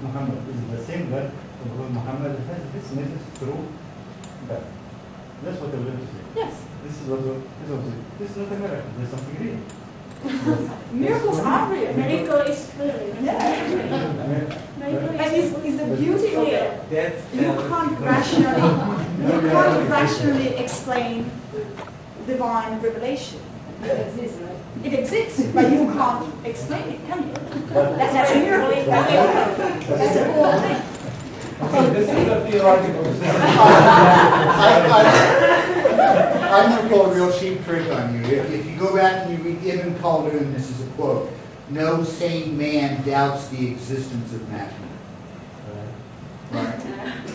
Muhammad is the same God because Muhammad has this message through that. That's what I'm going to say. Yes. This is what this is not a miracle. There's something real. Miracles are real. Miracle is real. Yeah. Miracle But is the beauty here? That's You can't rationally explain divine revelation. It exists, right? It exists, but you can't explain it, can you? That's a miracle. That's a cool thing. This is a theological discussion. I'm going to pull a real cheap trick on you. If you go back and you read Ibn Khaldun, this is a quote: "No sane man doubts the existence of magic." Right?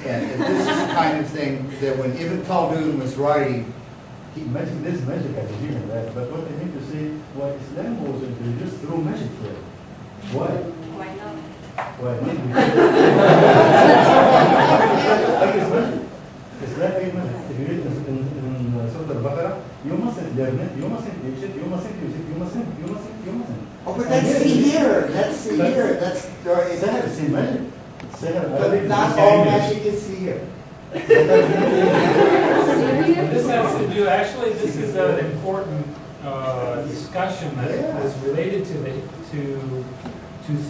And this is the kind of thing that when Ibn Khaldun was writing, Magic, there's magic as a human, right? But what I mean to say, why Islam was introduced through magic here? Why? Why not? Why not? It's magic. Islam is magic. If you read in Surah Al-Baqarah, you mustn't learn it, you mustn't teach it, you mustn't use it, you mustn't. oh, but that's Sihir. That's Sihir. That's Sahar is magic. Sahar, but not all magic is Sihir. This has to do, actually, this is an important discussion that is related to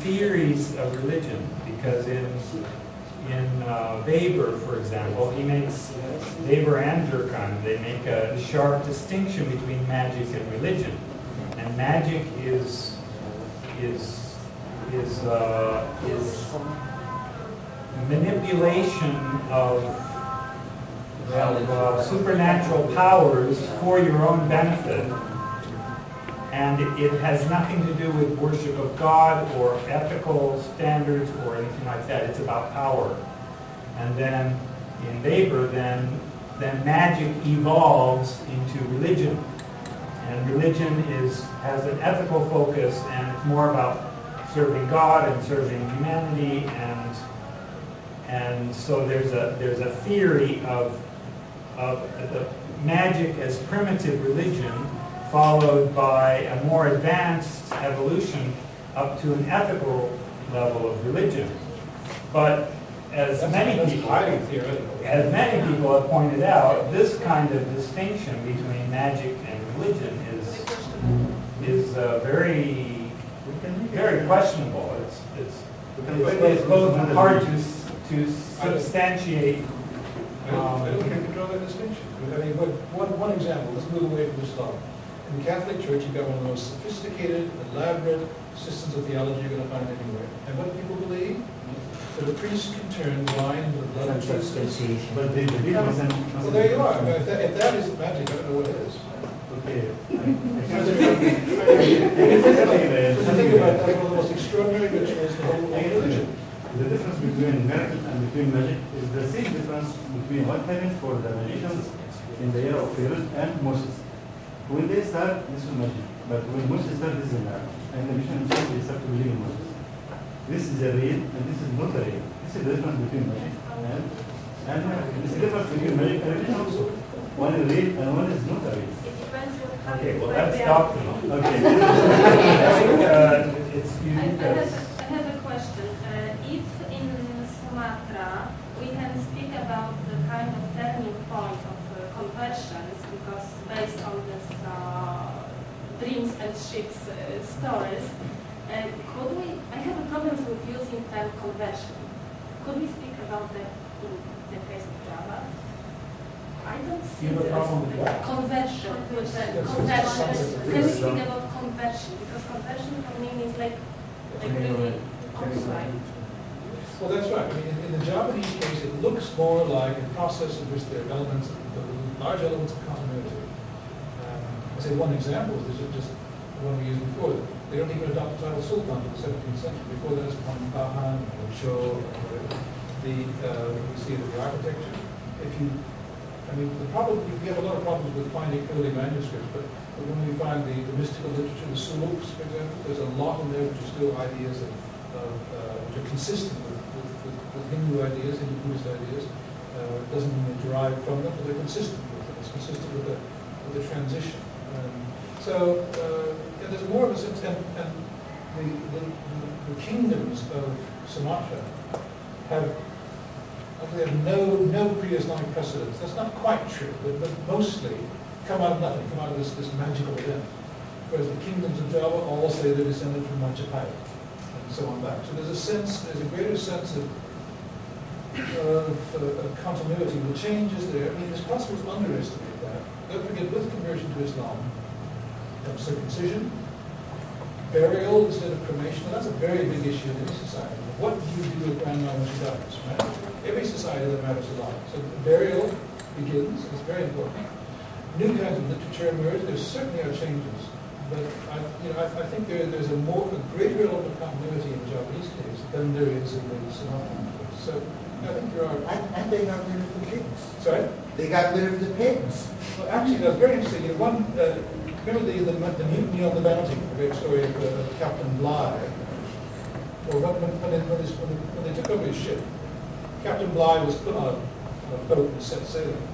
theories of religion, because in Weber, for example, he makes, Weber and Durkheim, they make a sharp distinction between magic and religion. And magic is manipulation of supernatural powers for your own benefit, and it has nothing to do with worship of God or ethical standards or anything like that. It's about power. And then in Weber, then magic evolves into religion, and religion has an ethical focus, and it's more about serving God and serving humanity, and so there's a theory of the magic as primitive religion, followed by a more advanced evolution up to an ethical level of religion. But as many people have pointed out, this kind of distinction between magic and religion is very questionable. It's both hard to substantiate. I don't think you can draw that distinction. I mean, but one example, let's move away from Islam. In the Catholic Church, you've got one of the most sophisticated, elaborate systems of theology you're going to find anywhere. And what do people believe? That a priest can turn wine into the blood of Jesus. But the Well, there you are. I mean, if that isn't magic, I don't know what it is. Okay. I think about like one of the most extraordinary rituals in the whole religion. The difference between miracle and between magic is the same difference between what happened for the magicians in the era of Pharaoh and Moses. When they start, this is magic. But when Moses started, this is a miracle. And the magician himself, they start to believe in Moses. This is a real and this is not a real. This is the difference between magic and miracle. This is the difference between magic and religion also. One is real and one is not a real. It depends on how Okay, you well, break that's down. doctrinal. Okay. It's unique. I have a question. If in Sumatra we can speak about the kind of turning point of conversions, because based on this dreams and ships stories, could we? I have a problem with using the term conversion. Could we speak about that in the case of Java? I don't see You have a problem with what? conversion. Conversion. Can we speak about conversion? Because conversion for me means like really outside. Well, that's right. I mean, in the Japanese case, it looks more like a process in which there are elements, large elements of continuity. I'll say one example is just the one we used before. They don't even adopt the title Sultan until the 17th century. Before that, it's upon Bahan or Cho. You see the architecture. We have a lot of problems with finding early manuscripts, but when we find the mystical literature, the Suluks, for example, there's a lot in there which are still ideas which are consistent with Hindu ideas, Hindu Buddhist ideas. It doesn't mean they derive from them, but they're consistent with them. It's consistent with the transition. So there's more of a sense, and the kingdoms of Sumatra have no pre-Islamic precedents. That's not quite true, but mostly come out of nothing, come out of this magical event. Whereas the kingdoms of Java all say they're descended from Majapahit, and so on back. So there's a greater sense of continuity. The changes there, I mean, it's possible to underestimate that. Don't forget, with conversion to Islam comes circumcision, burial instead of cremation. Now, that's a very big issue in any society. What do you do with grandma when she dies, right? Every society that matters a lot. So the burial begins, it's very important. New kinds of literature emerge. There certainly are changes. But I think there's a greater element of continuity in the Japanese case than there is in the Sumatran case. So I think there are. And they got rid of the pigs. Sorry? They got rid of the pigs. Well, actually, that's very interesting. Remember the mutiny on the Bounty, the great story of Captain Bligh? Or when they took over his ship, Captain Bligh was put on a boat and set sailing.